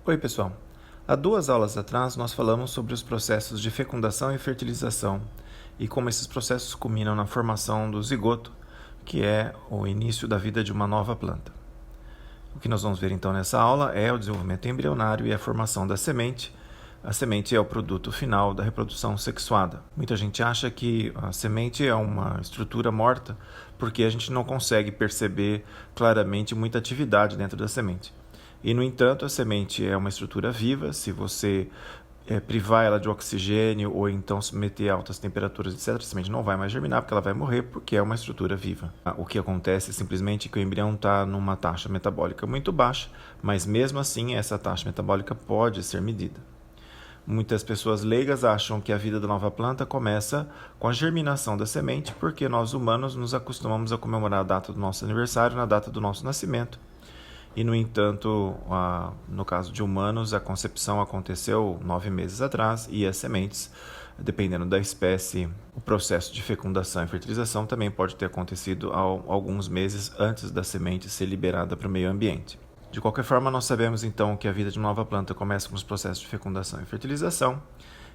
Oi, pessoal. Há 2 aulas atrás, nós falamos sobre os processos de fecundação e fertilização e como esses processos culminam na formação do zigoto, que é o início da vida de uma nova planta. O que nós vamos ver então nessa aula é o desenvolvimento embrionário e a formação da semente. A semente é o produto final da reprodução sexuada. Muita gente acha que a semente é uma estrutura morta porque a gente não consegue perceber claramente muita atividade dentro da semente. E, no entanto, a semente é uma estrutura viva. Se você privar ela de oxigênio ou então submeter a altas temperaturas, etc., a semente não vai mais germinar porque ela vai morrer porque é uma estrutura viva. O que acontece é simplesmente que o embrião está numa taxa metabólica muito baixa, mas mesmo assim essa taxa metabólica pode ser medida. Muitas pessoas leigas acham que a vida da nova planta começa com a germinação da semente, porque nós humanos nos acostumamos a comemorar a data do nosso aniversário na data do nosso nascimento. E, no entanto, no caso de humanos, a concepção aconteceu 9 meses atrás e as sementes, dependendo da espécie, o processo de fecundação e fertilização também pode ter acontecido alguns meses antes da semente ser liberada para o meio ambiente. De qualquer forma, nós sabemos então que a vida de uma nova planta começa com os processos de fecundação e fertilização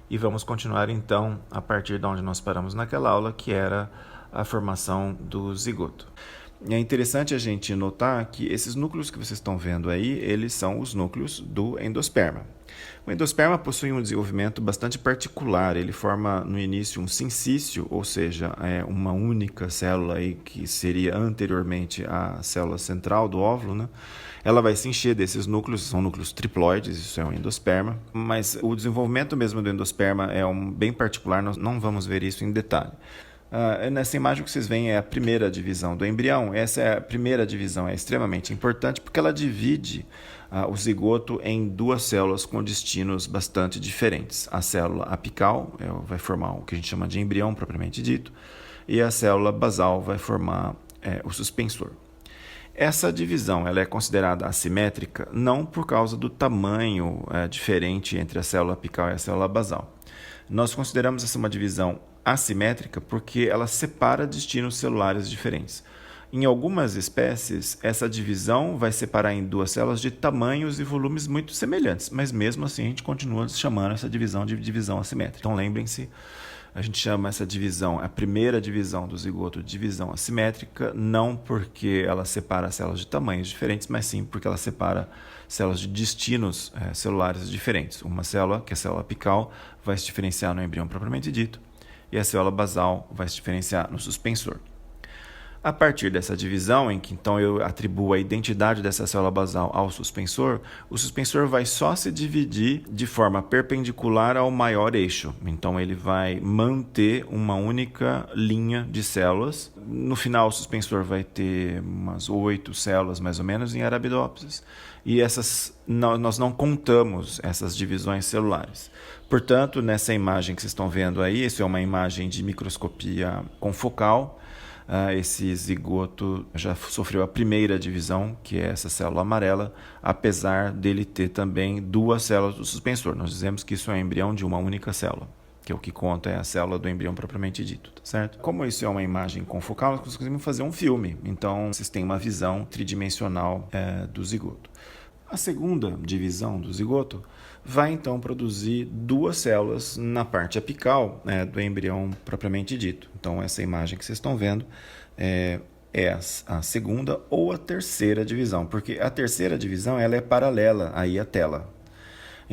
e vamos continuar então a partir de onde nós paramos naquela aula, que era a formação do zigoto. É interessante a gente notar que esses núcleos que vocês estão vendo aí, eles são os núcleos do endosperma. O endosperma possui um desenvolvimento bastante particular. Ele forma no início um sincício, ou seja, uma única célula aí que seria anteriormente a célula central do óvulo, né? Ela vai se encher desses núcleos, são núcleos triploides, isso é um endosperma, mas o desenvolvimento mesmo do endosperma é bem particular, nós não vamos ver isso em detalhe. Nessa imagem que vocês veem é a primeira divisão do embrião. Essa é a primeira divisão, é extremamente importante porque ela divide o zigoto em 2 células com destinos bastante diferentes. A célula apical vai formar o que a gente chama de embrião propriamente dito, e a célula basal vai formar o suspensor. Essa divisão ela é considerada assimétrica não por causa do tamanho diferente entre a célula apical e a célula basal. Nós consideramos essa uma divisão assimétrica porque ela separa destinos celulares diferentes. Em algumas espécies, essa divisão vai separar em 2 células de tamanhos e volumes muito semelhantes, mas mesmo assim a gente continua chamando essa divisão de divisão assimétrica. Então lembrem-se, a gente chama essa divisão, a primeira divisão do zigoto, de divisão assimétrica, não porque ela separa células de tamanhos diferentes, mas sim porque ela separa células de destinos celulares diferentes. Uma célula, que é a célula apical, vai se diferenciar no embrião propriamente dito, e a célula basal vai se diferenciar no suspensor. A partir dessa divisão, em que então eu atribuo a identidade dessa célula basal ao suspensor, o suspensor vai só se dividir de forma perpendicular ao maior eixo. Então ele vai manter uma única linha de células. No final, o suspensor vai ter umas 8 células, mais ou menos, em Arabidopsis. E nós não contamos essas divisões celulares. Portanto, nessa imagem que vocês estão vendo aí, isso é uma imagem de microscopia confocal. Esse zigoto já sofreu a primeira divisão, que é essa célula amarela, apesar dele ter também 2 células do suspensor. Nós dizemos que isso é um embrião de uma única célula, que é o que conta é a célula do embrião propriamente dito, tá certo? Como isso é uma imagem confocal, nós conseguimos fazer um filme. Então, vocês têm uma visão tridimensional do zigoto. A segunda divisão do zigoto vai então produzir 2 células na parte apical do embrião propriamente dito. Então, essa imagem que vocês estão vendo é a segunda ou a terceira divisão, porque a terceira divisão ela é paralela aí à tela.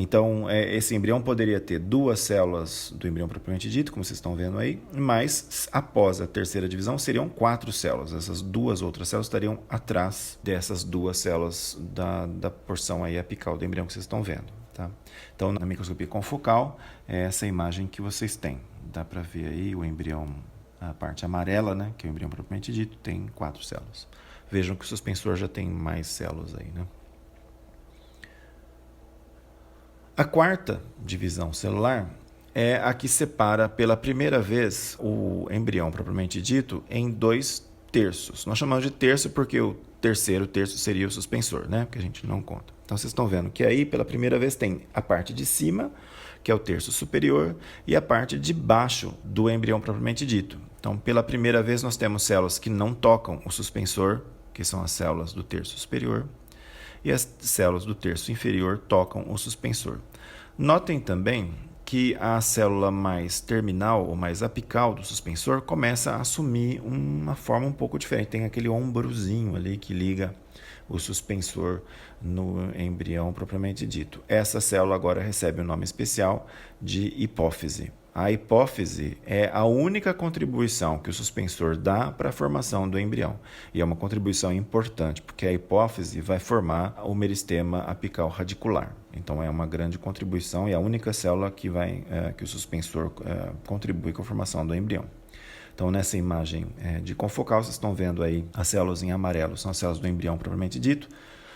Então, esse embrião poderia ter 2 células do embrião propriamente dito, como vocês estão vendo aí, mas após a terceira divisão seriam 4 células. Essas 2 outras células estariam atrás dessas 2 células da porção aí apical do embrião que vocês estão vendo. Tá? Então, na microscopia confocal, é essa imagem que vocês têm. Dá para ver aí o embrião, a parte amarela, né, que é o embrião propriamente dito, tem 4 células. Vejam que o suspensor já tem mais células aí, né? A quarta divisão celular é a que separa pela primeira vez o embrião propriamente dito em 2 terços. Nós chamamos de terço porque o terceiro terço seria o suspensor, né? Que a gente não conta. Então vocês estão vendo que aí pela primeira vez tem a parte de cima, que é o terço superior, e a parte de baixo do embrião propriamente dito. Então pela primeira vez nós temos células que não tocam o suspensor, que são as células do terço superior, e as células do terço inferior tocam o suspensor. Notem também que a célula mais terminal ou mais apical do suspensor começa a assumir uma forma um pouco diferente. Tem aquele ombrozinho ali que liga o suspensor no embrião propriamente dito. Essa célula agora recebe o nome especial de hipófise. A hipófise é a única contribuição que o suspensor dá para a formação do embrião. E é uma contribuição importante, porque a hipófise vai formar o meristema apical radicular. Então é uma grande contribuição e é a única célula que o suspensor contribui com a formação do embrião. Então, nessa imagem de confocal, vocês estão vendo aí as células em amarelo, são as células do embrião propriamente dito.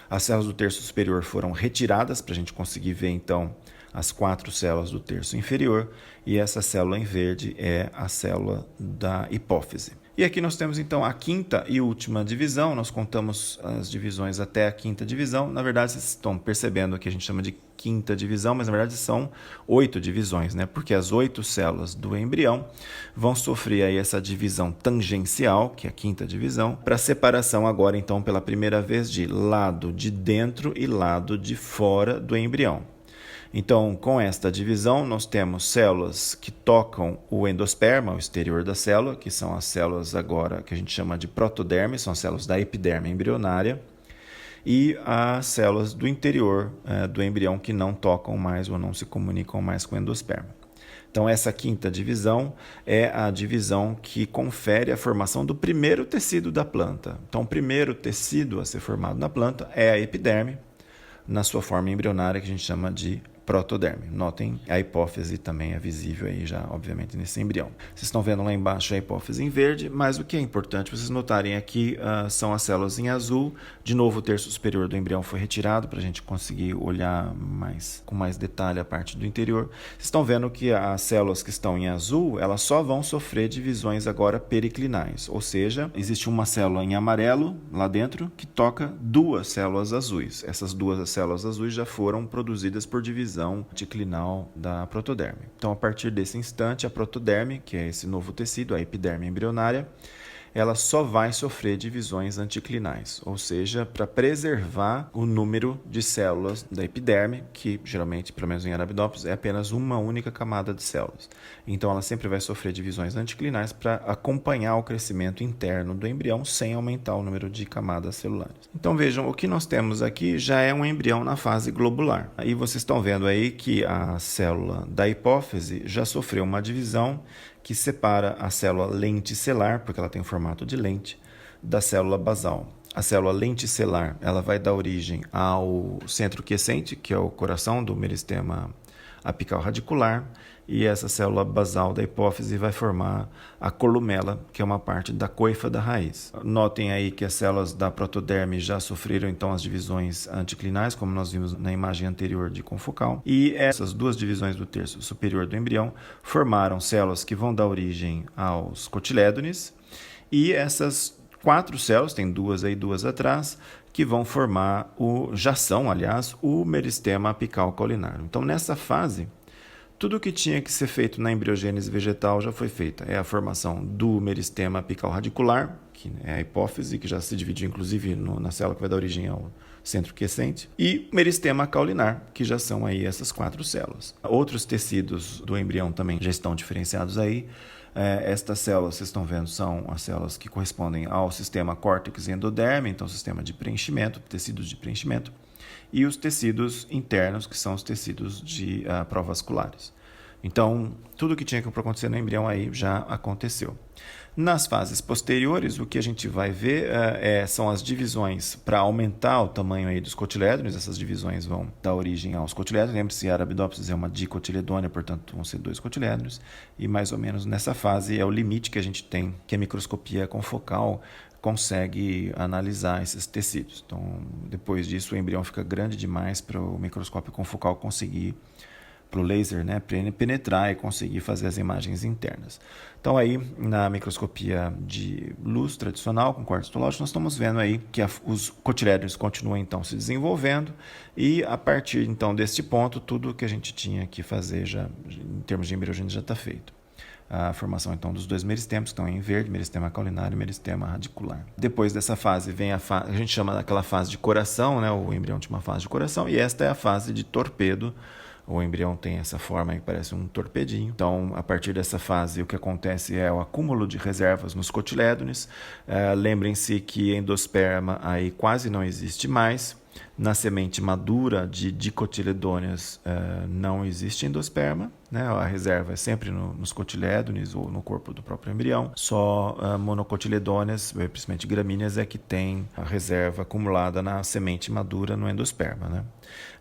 As células do terço superior foram retiradas para a gente conseguir ver, então, as 4 células do terço inferior. E essa célula em verde é a célula da hipófise. E aqui nós temos, então, a quinta e última divisão. Nós contamos as divisões até a quinta divisão. Na verdade, vocês estão percebendo que a gente chama de quinta divisão, mas na verdade são 8 divisões, né? Porque as 8 células do embrião vão sofrer aí essa divisão tangencial, que é a quinta divisão, para separação agora, então, pela primeira vez de lado de dentro e lado de fora do embrião. Então, com esta divisão, nós temos células que tocam o endosperma, o exterior da célula, que são as células agora que a gente chama de protoderme, são as células da epiderme embrionária, e as células do interior do embrião que não tocam mais ou não se comunicam mais com o endosperma. Então, essa quinta divisão é a divisão que confere a formação do primeiro tecido da planta. Então, o primeiro tecido a ser formado na planta é a epiderme, na sua forma embrionária, que a gente chama de protoderme. Notem, a hipófise também é visível aí já, obviamente, nesse embrião. Vocês estão vendo lá embaixo a hipófise em verde, mas o que é importante vocês notarem aqui são as células em azul. De novo, o terço superior do embrião foi retirado para a gente conseguir olhar com mais detalhe a parte do interior. Vocês estão vendo que as células que estão em azul, elas só vão sofrer divisões agora periclinais, ou seja, existe uma célula em amarelo lá dentro que toca 2 células azuis. Essas 2 células azuis já foram produzidas por divisão anticlinal da protoderme. Então, a partir desse instante, a protoderme, que é esse novo tecido, a epiderme embrionária, ela só vai sofrer divisões anticlinais, ou seja, para preservar o número de células da epiderme, que geralmente, pelo menos em Arabidopsis, é apenas uma única camada de células. Então, ela sempre vai sofrer divisões anticlinais para acompanhar o crescimento interno do embrião sem aumentar o número de camadas celulares. Então, vejam, o que nós temos aqui já é um embrião na fase globular. Aí vocês estão vendo aí que a célula da hipófise já sofreu uma divisão que separa a célula lenticelar, porque ela tem o formato de lente, da célula basal. A célula lenticelar, ela vai dar origem ao centro quiescente, que é o coração do meristema apical radicular, e essa célula basal da hipófise vai formar a columela, que é uma parte da coifa da raiz. Notem aí que as células da protoderme já sofreram então as divisões anticlinais, como nós vimos na imagem anterior de confocal, e essas 2 divisões do terço superior do embrião formaram células que vão dar origem aos cotilédones, e essas 4 células, tem 2 aí, 2 atrás, que vão formar o meristema apical caulinar. Então, nessa fase, tudo o que tinha que ser feito na embriogênese vegetal já foi feito. É a formação do meristema apical radicular, que é a hipófise, que já se dividiu inclusive na célula que vai dar origem ao centro quiescente, e meristema caulinar, que já são aí essas 4 células. Outros tecidos do embrião também já estão diferenciados aí. Estas células, vocês estão vendo, são as células que correspondem ao sistema córtex e endoderme, então sistema de preenchimento, tecidos de preenchimento, e os tecidos internos, que são os tecidos provasculares. Então, tudo que tinha que acontecer no embrião aí já aconteceu. Nas fases posteriores, o que a gente vai ver são as divisões para aumentar o tamanho aí dos cotilédones. Essas divisões vão dar origem aos cotilédones. Lembre-se, a Arabidopsis é uma dicotiledônia, portanto vão ser 2 cotilédones. E mais ou menos nessa fase é o limite que a gente tem, que a microscopia confocal consegue analisar esses tecidos. Então, depois disso, o embrião fica grande demais para o microscópio confocal conseguir, para o laser, né, penetrar e conseguir fazer as imagens internas. Então, aí, na microscopia de luz tradicional, com quartzo histológico, nós estamos vendo aí que os cotilédones continuam, então, se desenvolvendo e, a partir, então, deste ponto, tudo que a gente tinha que fazer já, em termos de embriogênese já está feito. a formação então dos dois meristemas, que estão em verde, meristema caulinar e meristema radicular. Depois dessa fase vem a gente chama daquela fase de coração, né? O embrião tinha uma fase de coração, e esta é a fase de torpedo. O embrião tem essa forma que parece um torpedinho. Então, a partir dessa fase, o que acontece é o acúmulo de reservas nos cotilédones. Lembrem-se que endosperma aí quase não existe mais. Na semente madura de dicotiledôneas não existe endosperma, né? A reserva é sempre nos cotilédones ou no corpo do próprio embrião. Só monocotiledôneas, principalmente gramíneas, é que tem a reserva acumulada na semente madura no endosperma, né?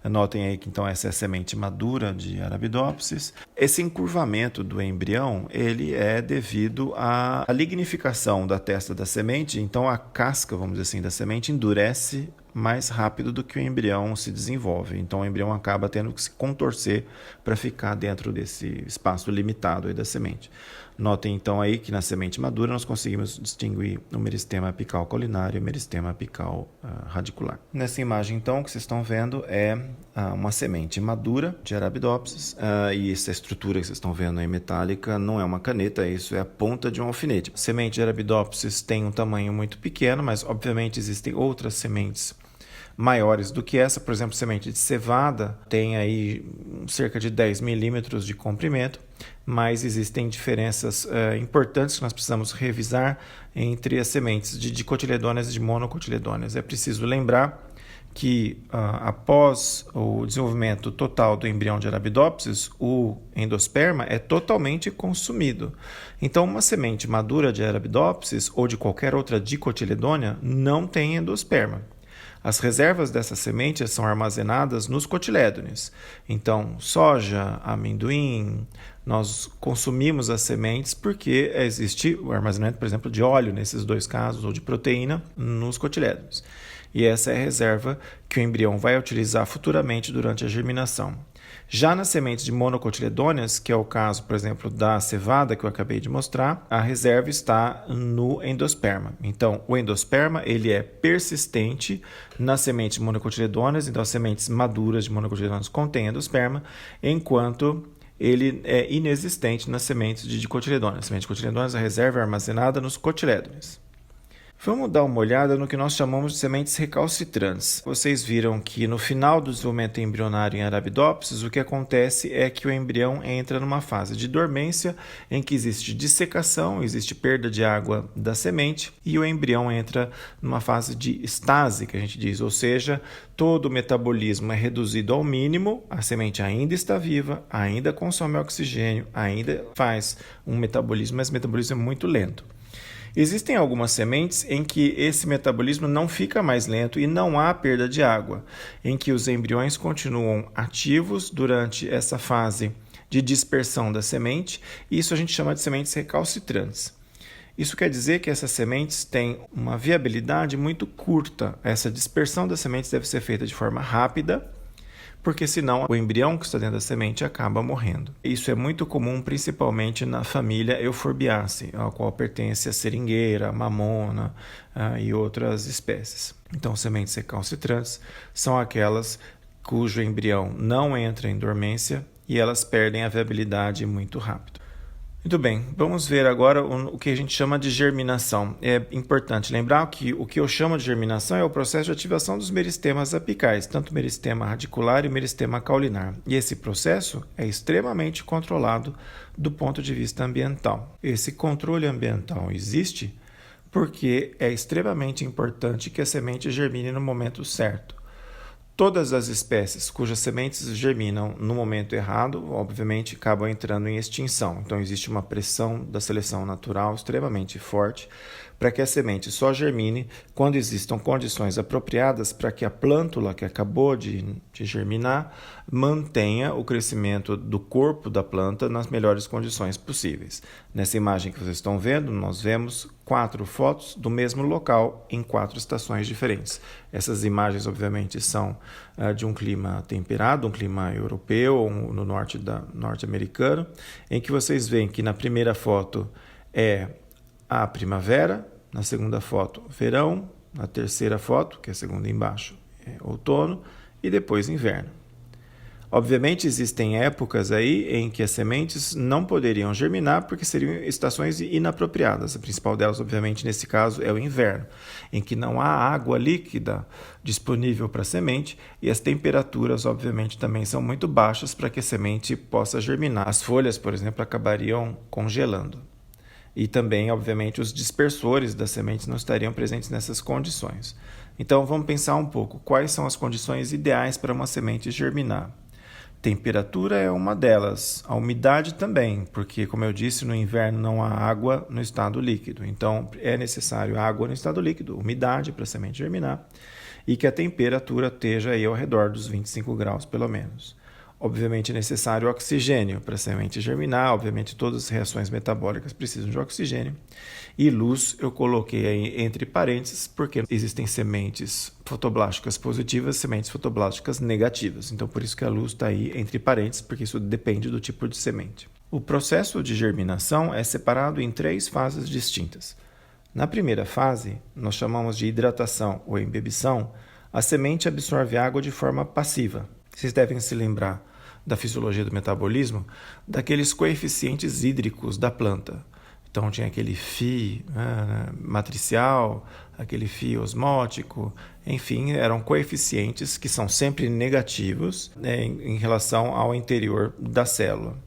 Notem aí que então essa é a semente madura de Arabidopsis. Esse encurvamento do embrião, ele é devido à lignificação da testa da semente. Então a casca, vamos dizer assim, da semente endurece mais rápido do que o embrião se desenvolve. Então o embrião acaba tendo que se contorcer para ficar dentro desse espaço limitado aí da semente. Notem então aí que na semente madura nós conseguimos distinguir o meristema apical caulinar e o meristema apical radicular. Nessa imagem então o que vocês estão vendo é uma semente madura de Arabidopsis, e essa estrutura que vocês estão vendo aí metálica não é uma caneta, isso é a ponta de um alfinete. A semente de Arabidopsis tem um tamanho muito pequeno, mas obviamente existem outras sementes maiores do que essa. Por exemplo, semente de cevada tem aí cerca de 10 milímetros de comprimento, mas existem diferenças importantes que nós precisamos revisar entre as sementes de dicotiledôneas e de monocotiledôneas. É preciso lembrar que após o desenvolvimento total do embrião de Arabidopsis, o endosperma é totalmente consumido. Então, uma semente madura de Arabidopsis ou de qualquer outra dicotiledônea não tem endosperma. As reservas dessas sementes são armazenadas nos cotilédones. Então, soja, amendoim, nós consumimos as sementes porque existe o armazenamento, por exemplo, de óleo nesses dois casos, ou de proteína nos cotilédones. E essa é a reserva que o embrião vai utilizar futuramente durante a germinação. Já nas sementes de monocotiledôneas, que é o caso, por exemplo, da cevada que eu acabei de mostrar, a reserva está no endosperma. Então, o endosperma ele é persistente nas sementes de monocotiledôneas, então as sementes maduras de monocotiledôneas contêm endosperma, enquanto ele é inexistente nas sementes de dicotiledôneas. As sementes de cotiledôneas, a reserva é armazenada nos cotilédones. Vamos dar uma olhada no que nós chamamos de sementes recalcitrantes. Vocês viram que no final do desenvolvimento embrionário em Arabidopsis, o que acontece é que o embrião entra numa fase de dormência, em que existe dissecação, existe perda de água da semente, e o embrião entra numa fase de estase, que a gente diz, ou seja, todo o metabolismo é reduzido ao mínimo, a semente ainda está viva, ainda consome oxigênio, ainda faz um metabolismo, mas o metabolismo é muito lento. Existem algumas sementes em que esse metabolismo não fica mais lento e não há perda de água, em que os embriões continuam ativos durante essa fase de dispersão da semente, e isso a gente chama de sementes recalcitrantes. Isso quer dizer que essas sementes têm uma viabilidade muito curta. Essa dispersão das sementes deve ser feita de forma rápida, porque senão o embrião que está dentro da semente acaba morrendo. Isso é muito comum, principalmente na família Euphorbiaceae, a qual pertence a seringueira, a mamona e outras espécies. Então, sementes recalcitrantes são aquelas cujo embrião não entra em dormência e elas perdem a viabilidade muito rápido. Muito bem, vamos ver agora o que a gente chama de germinação. É importante lembrar que o que eu chamo de germinação é o processo de ativação dos meristemas apicais, tanto o meristema radicular e o meristema caulinar. E esse processo é extremamente controlado do ponto de vista ambiental. Esse controle ambiental existe porque é extremamente importante que a semente germine no momento certo. Todas as espécies cujas sementes germinam no momento errado, obviamente, acabam entrando em extinção. Então, existe uma pressão da seleção natural extremamente forte para que a semente só germine quando existam condições apropriadas para que a plântula que acabou de germinar mantenha o crescimento do corpo da planta nas melhores condições possíveis. Nessa imagem que vocês estão vendo, nós vemos 4 fotos do mesmo local em 4 estações diferentes. Essas imagens, obviamente, são de um clima temperado, um clima europeu ou no norte-americano, em que vocês veem que na primeira foto é a primavera, na segunda foto verão, na terceira foto, que é a segunda embaixo, é outono e depois inverno. Obviamente, existem épocas aí em que as sementes não poderiam germinar porque seriam estações inapropriadas. A principal delas, obviamente, nesse caso, é o inverno, em que não há água líquida disponível para a semente e as temperaturas, obviamente, também são muito baixas para que a semente possa germinar. As folhas, por exemplo, acabariam congelando. E também, obviamente, os dispersores das sementes não estariam presentes nessas condições. Então, vamos pensar um pouco. Quais são as condições ideais para uma semente germinar? Temperatura é uma delas, a umidade também, porque, como eu disse, no inverno não há água no estado líquido. Então, é necessário água no estado líquido, umidade para a semente germinar, e que a temperatura esteja aí ao redor dos 25 graus, pelo menos. Obviamente é necessário oxigênio para a semente germinar, obviamente todas as reações metabólicas precisam de oxigênio. E luz eu coloquei aí entre parênteses, porque existem sementes fotoblásticas positivas e sementes fotoblásticas negativas. Então por isso que a luz está aí entre parênteses, porque isso depende do tipo de semente. O processo de germinação é separado em 3 fases distintas. Na primeira fase, nós chamamos de hidratação ou embebição, a semente absorve água de forma passiva. Vocês devem se lembrar da fisiologia do metabolismo, daqueles coeficientes hídricos da planta. Então tinha aquele Φ matricial, aquele Φ osmótico, enfim, eram coeficientes que são sempre negativos, né, em relação ao interior da célula.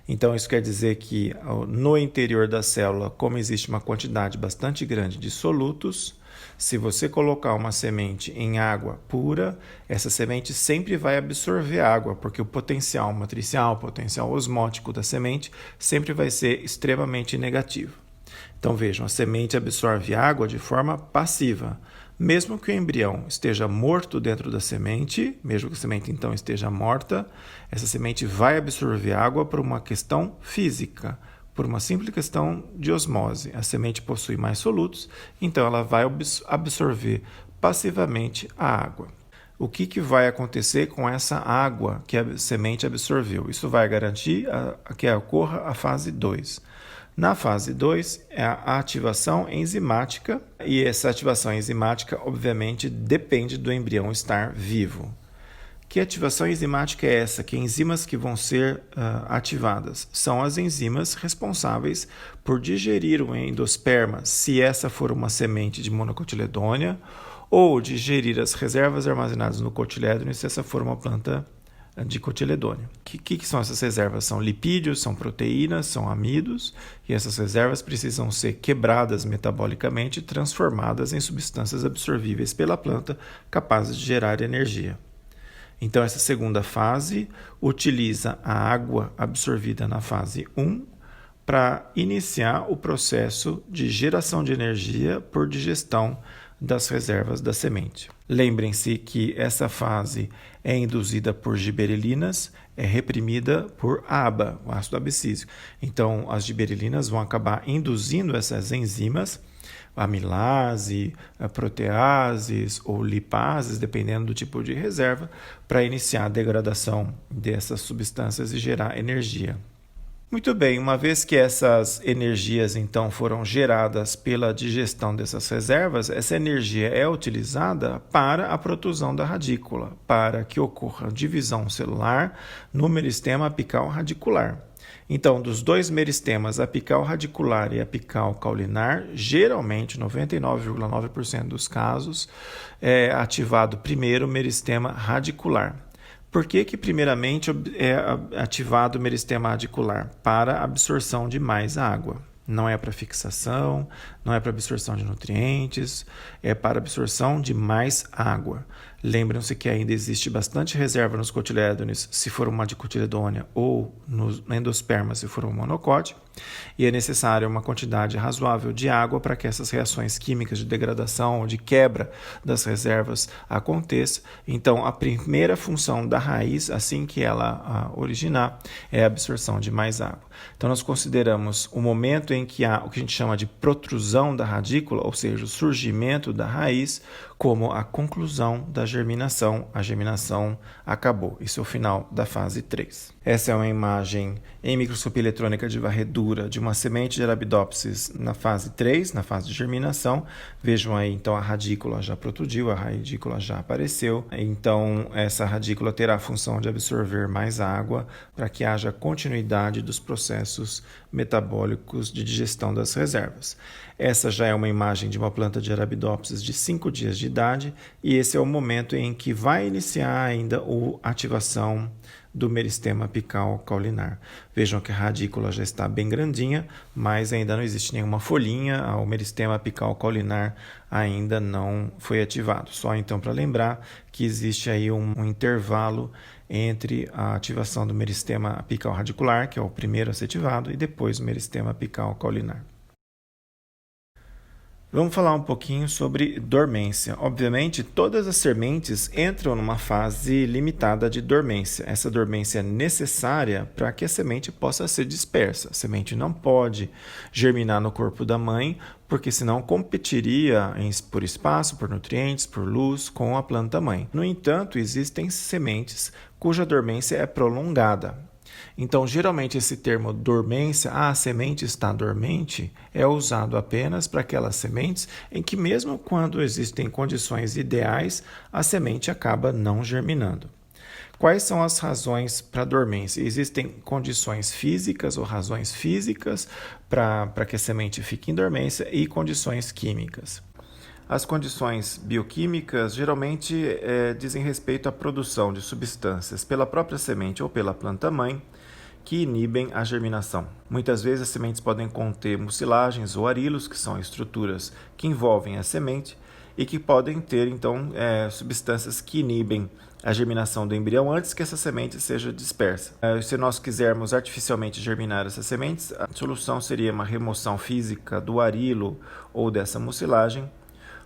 Então isso quer dizer que no interior da célula, como existe uma quantidade bastante grande de solutos, se você colocar uma semente em água pura, essa semente sempre vai absorver água, porque o potencial matricial, o potencial osmótico da semente sempre vai ser extremamente negativo. Então vejam, a semente absorve água de forma passiva. Mesmo que o embrião esteja morto dentro da semente, mesmo que a semente então esteja morta, essa semente vai absorver água por uma questão física, por uma simples questão de osmose. A semente possui mais solutos, então ela vai absorver passivamente a água. O que vai acontecer com essa água que a semente absorveu? Isso vai garantir que ocorra a fase 2. Na fase 2 é a ativação enzimática, e essa ativação enzimática, obviamente, depende do embrião estar vivo. Que ativação enzimática é essa? Que enzimas que vão ser ativadas? São as enzimas responsáveis por digerir o endosperma, se essa for uma semente de monocotiledônia, ou digerir as reservas armazenadas no cotilédone, se essa for uma planta de cotiledônia. O que são essas reservas? São lipídios, são proteínas, são amidos, e essas reservas precisam ser quebradas metabolicamente e transformadas em substâncias absorvíveis pela planta, capazes de gerar energia. Então, essa segunda fase utiliza a água absorvida na fase 1 para iniciar o processo de geração de energia por digestão das reservas da semente. Lembrem-se que essa fase é induzida por giberelinas, é reprimida por ABA, o ácido abscísico. Então, as giberelinas vão acabar induzindo essas enzimas, amilase, proteases ou lipases, dependendo do tipo de reserva, para iniciar a degradação dessas substâncias e gerar energia. Muito bem, uma vez que essas energias então foram geradas pela digestão dessas reservas, essa energia é utilizada para a protusão da radícula, para que ocorra divisão celular no meristema apical radicular. Então, dos 2 meristemas, apical radicular e apical caulinar, geralmente, 99,9% dos casos, é ativado primeiro o meristema radicular. Por que primeiramente é ativado o meristema radicular? Para a absorção de mais água. Não é para fixação, não é para absorção de nutrientes, é para absorção de mais água. Lembram-se que ainda existe bastante reserva nos cotilédones, se for uma dicotiledônia, ou no endosperma, se for um monocóte, e é necessária uma quantidade razoável de água para que essas reações químicas de degradação ou de quebra das reservas aconteça. Então, a primeira função da raiz, assim que ela originar, é a absorção de mais água. Então, nós consideramos o momento em que há o que a gente chama de protrusão da radícula, ou seja, o surgimento da raiz, como a conclusão da germinação. A germinação acabou. Isso é o final da fase 3. Essa é uma imagem em microscopia eletrônica de varredura de uma semente de Arabidopsis na fase 3, na fase de germinação. Vejam aí, então, a radícula já protrudiu, a radícula já apareceu. Então, essa radícula terá a função de absorver mais água para que haja continuidade dos processos metabólicos de digestão das reservas. Essa já é uma imagem de uma planta de Arabidopsis de 5 dias de idade e esse é o momento em que vai iniciar ainda a ativação do meristema apical caulinar. Vejam que a radícula já está bem grandinha, mas ainda não existe nenhuma folhinha, o meristema apical caulinar ainda não foi ativado. Só então para lembrar que existe aí um intervalo entre a ativação do meristema apical radicular, que é o primeiro a ser ativado, e depois o meristema apical caulinar. Vamos falar um pouquinho sobre dormência. Obviamente, todas as sementes entram numa fase limitada de dormência. Essa dormência é necessária para que a semente possa ser dispersa. A semente não pode germinar no corpo da mãe, porque senão competiria por espaço, por nutrientes, por luz com a planta mãe. No entanto, existem sementes cuja dormência é prolongada. Então, geralmente, esse termo dormência, a semente está dormente, é usado apenas para aquelas sementes em que, mesmo quando existem condições ideais, a semente acaba não germinando. Quais são as razões para a dormência? Existem condições físicas ou razões físicas para que a semente fique em dormência e condições químicas. As condições bioquímicas geralmente dizem respeito à produção de substâncias pela própria semente ou pela planta-mãe que inibem a germinação. Muitas vezes as sementes podem conter mucilagens ou arilos, que são estruturas que envolvem a semente e que podem ter, então, substâncias que inibem a germinação do embrião antes que essa semente seja dispersa. Se nós quisermos artificialmente germinar essas sementes, a solução seria uma remoção física do arilo ou dessa mucilagem,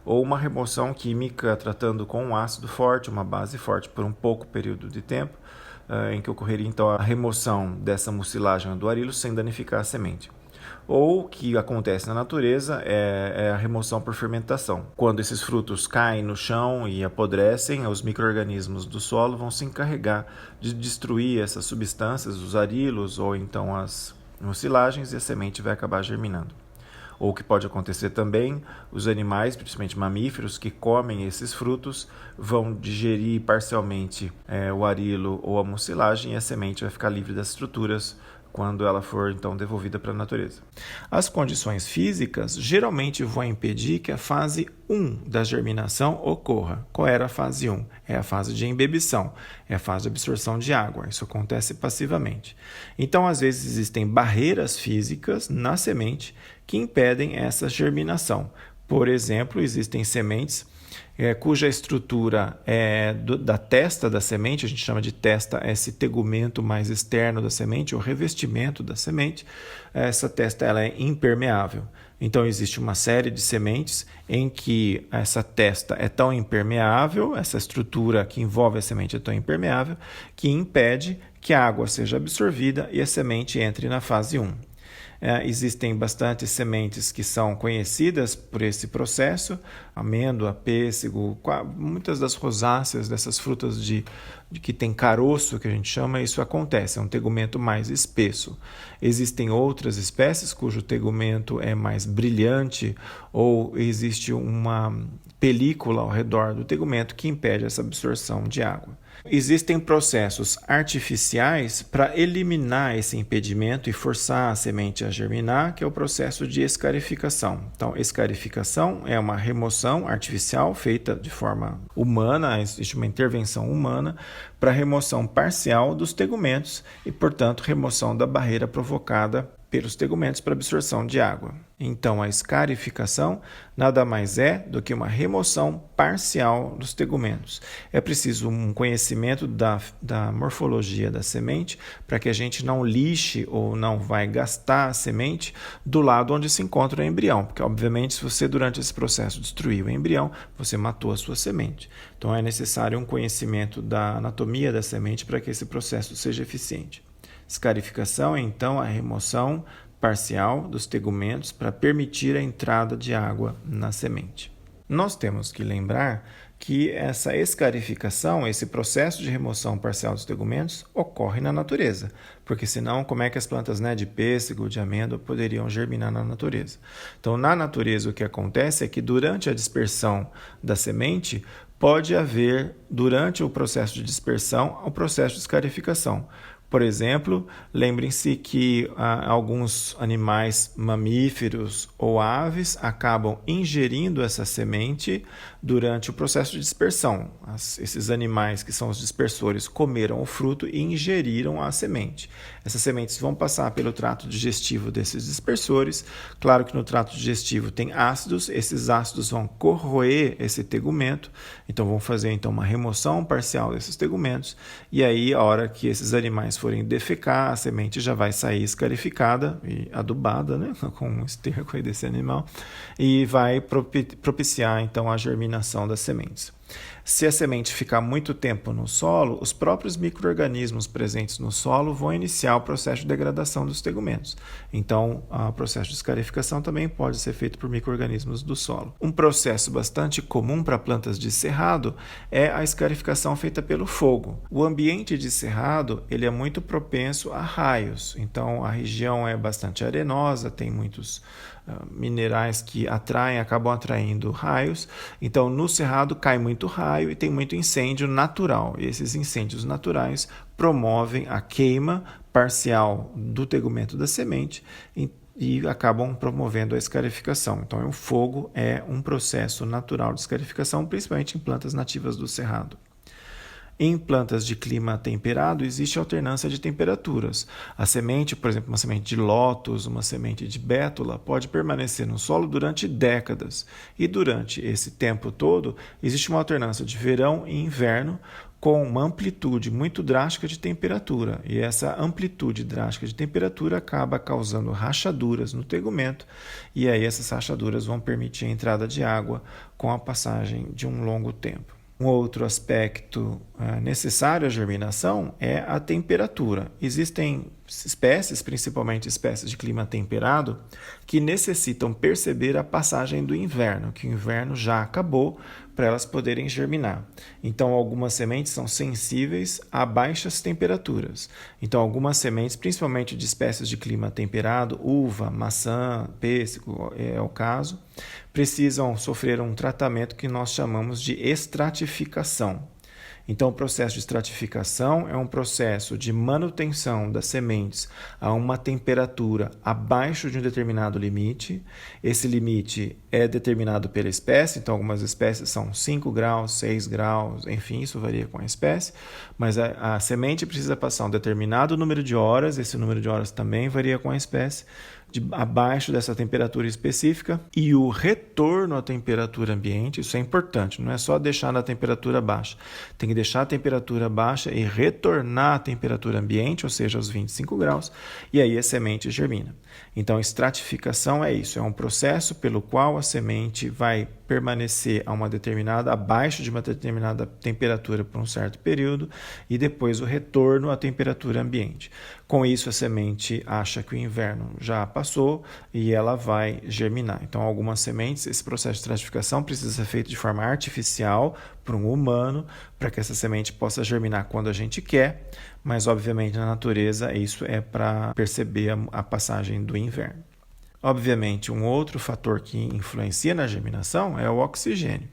ou uma remoção química tratando com um ácido forte, uma base forte, por um pouco período de tempo, em que ocorreria então a remoção dessa mucilagem do arilo sem danificar a semente. Ou o que acontece na natureza é a remoção por fermentação. Quando esses frutos caem no chão e apodrecem, os micro-organismos do solo vão se encarregar de destruir essas substâncias, os arilos ou então as mucilagens, e a semente vai acabar germinando. Ou o que pode acontecer também, os animais, principalmente mamíferos, que comem esses frutos, vão digerir parcialmente o arilo ou a mucilagem e a semente vai ficar livre das estruturas quando ela for então devolvida para a natureza. As condições físicas geralmente vão impedir que a fase 1 da germinação ocorra. Qual era a fase 1? É a fase de embebição, é a fase de absorção de água. Isso acontece passivamente. Então, às vezes, existem barreiras físicas na semente que impedem essa germinação. Por exemplo, existem sementes cuja estrutura da testa da semente, a gente chama de testa esse tegumento mais externo da semente, o revestimento da semente, essa testa ela é impermeável. Então, existe uma série de sementes em que essa testa é tão impermeável, essa estrutura que envolve a semente é tão impermeável, que impede que a água seja absorvida e a semente entre na fase 1. Existem bastantes sementes que são conhecidas por esse processo, amêndoa, pêssego, muitas das rosáceas, dessas frutas de que tem caroço, que a gente chama, isso acontece, é um tegumento mais espesso. Existem outras espécies cujo tegumento é mais brilhante ou existe uma película ao redor do tegumento que impede essa absorção de água. Existem processos artificiais para eliminar esse impedimento e forçar a semente a germinar, que é o processo de escarificação. Então, escarificação é uma remoção artificial feita de forma humana, existe uma intervenção humana para remoção parcial dos tegumentos e, portanto, remoção da barreira provocada pelos tegumentos para absorção de água. Então, a escarificação nada mais é do que uma remoção parcial dos tegumentos. É preciso um conhecimento da morfologia da semente para que a gente não lixe ou não vai gastar a semente do lado onde se encontra o embrião, porque, obviamente, se você, durante esse processo, destruiu o embrião, você matou a sua semente. Então, é necessário um conhecimento da anatomia da semente para que esse processo seja eficiente. Escarificação é, então, a remoção parcial dos tegumentos para permitir a entrada de água na semente. Nós temos que lembrar que essa escarificação, esse processo de remoção parcial dos tegumentos, ocorre na natureza, porque senão como é que as plantas, de pêssego, de amêndoa poderiam germinar na natureza? Então, na natureza, o que acontece é que durante a dispersão da semente, pode haver, durante o processo de dispersão, o processo de escarificação. Por exemplo, lembrem-se que alguns animais mamíferos ou aves acabam ingerindo essa semente durante o processo de dispersão. Esses animais que são os dispersores comeram o fruto e ingeriram a semente. Essas sementes vão passar pelo trato digestivo desses dispersores. Claro que no trato digestivo tem ácidos, esses ácidos vão corroer esse tegumento, então vão fazer uma remoção parcial desses tegumentos, e aí a hora que esses animais forem defecar, a semente já vai sair escarificada e adubada, com um esterco aí desse animal, e vai propiciar então a germinação das sementes. Se a semente ficar muito tempo no solo, os próprios micro-organismos presentes no solo vão iniciar o processo de degradação dos tegumentos. Então, o processo de escarificação também pode ser feito por micro-organismos do solo. Um processo bastante comum para plantas de cerrado é a escarificação feita pelo fogo. O ambiente de cerrado ele é muito propenso a raios, então a região é bastante arenosa, tem muitos minerais que acabam atraindo raios. Então, no cerrado cai muito raio e tem muito incêndio natural. E esses incêndios naturais promovem a queima parcial do tegumento da semente e acabam promovendo a escarificação. Então, o fogo é um processo natural de escarificação, principalmente em plantas nativas do cerrado. Em plantas de clima temperado, existe alternância de temperaturas. A semente, por exemplo, uma semente de lótus, uma semente de bétula, pode permanecer no solo durante décadas. E durante esse tempo todo, existe uma alternância de verão e inverno com uma amplitude muito drástica de temperatura. E essa amplitude drástica de temperatura acaba causando rachaduras no tegumento, e aí essas rachaduras vão permitir a entrada de água com a passagem de um longo tempo. Um outro aspecto necessário à germinação é a temperatura. Existem espécies, principalmente espécies de clima temperado, que necessitam perceber a passagem do inverno, que o inverno já acabou, para elas poderem germinar. Então, algumas sementes são sensíveis a baixas temperaturas. Então, algumas sementes, principalmente de espécies de clima temperado, uva, maçã, pêssego, é o caso, precisam sofrer um tratamento que nós chamamos de estratificação. Então, o processo de estratificação é um processo de manutenção das sementes a uma temperatura abaixo de um determinado limite. Esse limite é determinado pela espécie, então algumas espécies são 5 graus, 6 graus, enfim, isso varia com a espécie, mas a semente precisa passar um determinado número de horas, esse número de horas também varia com a espécie, abaixo dessa temperatura específica, e o retorno à temperatura ambiente, isso é importante, não é só deixar na temperatura baixa, tem que deixar a temperatura baixa e retornar à temperatura ambiente, ou seja, aos 25 graus, e aí a semente germina. Então, estratificação é isso, é um processo pelo qual a semente vai permanecer abaixo de uma determinada temperatura por um certo período e depois o retorno à temperatura ambiente. Com isso, a semente acha que o inverno já passou e ela vai germinar. Então, algumas sementes, esse processo de estratificação precisa ser feito de forma artificial por um humano, para que essa semente possa germinar quando a gente quer, mas obviamente na natureza isso é para perceber a passagem do inverno. Obviamente, um outro fator que influencia na germinação é o oxigênio.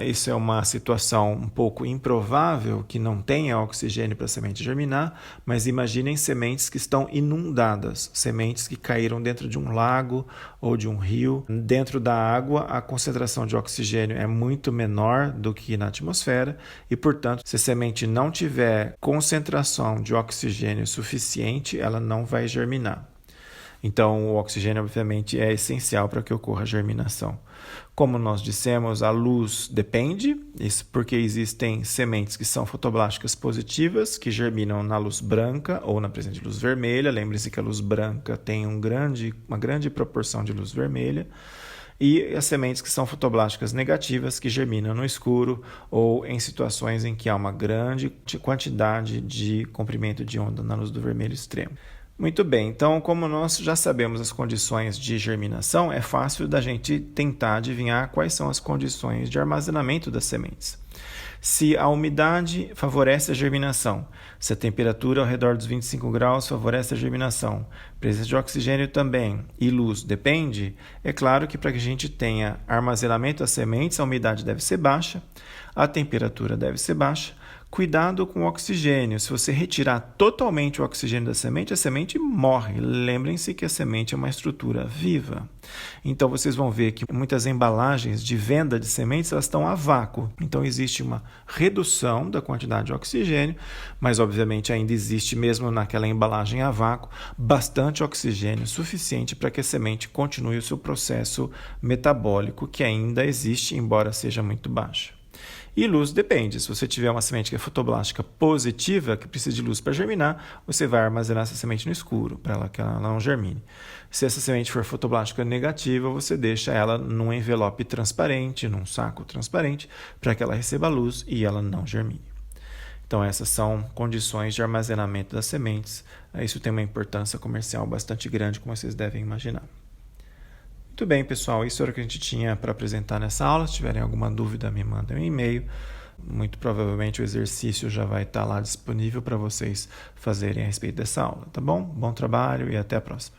Isso é uma situação um pouco improvável que não tenha oxigênio para a semente germinar, mas imaginem sementes que estão inundadas, sementes que caíram dentro de um lago ou de um rio. Dentro da água, a concentração de oxigênio é muito menor do que na atmosfera e, portanto, se a semente não tiver concentração de oxigênio suficiente, ela não vai germinar. Então, o oxigênio, obviamente, é essencial para que ocorra a germinação. Como nós dissemos, a luz depende, isso porque existem sementes que são fotoblásticas positivas, que germinam na luz branca ou na presença de luz vermelha. Lembre-se que a luz branca tem uma grande proporção de luz vermelha. E as sementes que são fotoblásticas negativas, que germinam no escuro ou em situações em que há uma grande quantidade de comprimento de onda na luz do vermelho extremo. Muito bem, então como nós já sabemos as condições de germinação, é fácil da gente tentar adivinhar quais são as condições de armazenamento das sementes. Se a umidade favorece a germinação, se a temperatura ao redor dos 25 graus favorece a germinação, presença de oxigênio também e luz depende, é claro que para que a gente tenha armazenamento das sementes, a umidade deve ser baixa, a temperatura deve ser baixa. Cuidado com o oxigênio. Se você retirar totalmente o oxigênio da semente, a semente morre. Lembrem-se que a semente é uma estrutura viva. Então, vocês vão ver que muitas embalagens de venda de sementes elas estão a vácuo. Então, existe uma redução da quantidade de oxigênio, mas, obviamente, ainda existe, mesmo naquela embalagem a vácuo, bastante oxigênio suficiente para que a semente continue o seu processo metabólico, que ainda existe, embora seja muito baixo. E luz depende. Se você tiver uma semente que é fotoblástica positiva, que precisa de luz para germinar, você vai armazenar essa semente no escuro, para que ela não germine. Se essa semente for fotoblástica negativa, você deixa ela num envelope transparente, num saco transparente, para que ela receba luz e ela não germine. Então, essas são condições de armazenamento das sementes. Isso tem uma importância comercial bastante grande, como vocês devem imaginar. Muito bem, pessoal, isso era o que a gente tinha para apresentar nessa aula. Se tiverem alguma dúvida, me mandem um e-mail. Muito provavelmente o exercício já vai estar lá disponível para vocês fazerem a respeito dessa aula, tá bom? Bom trabalho e até a próxima.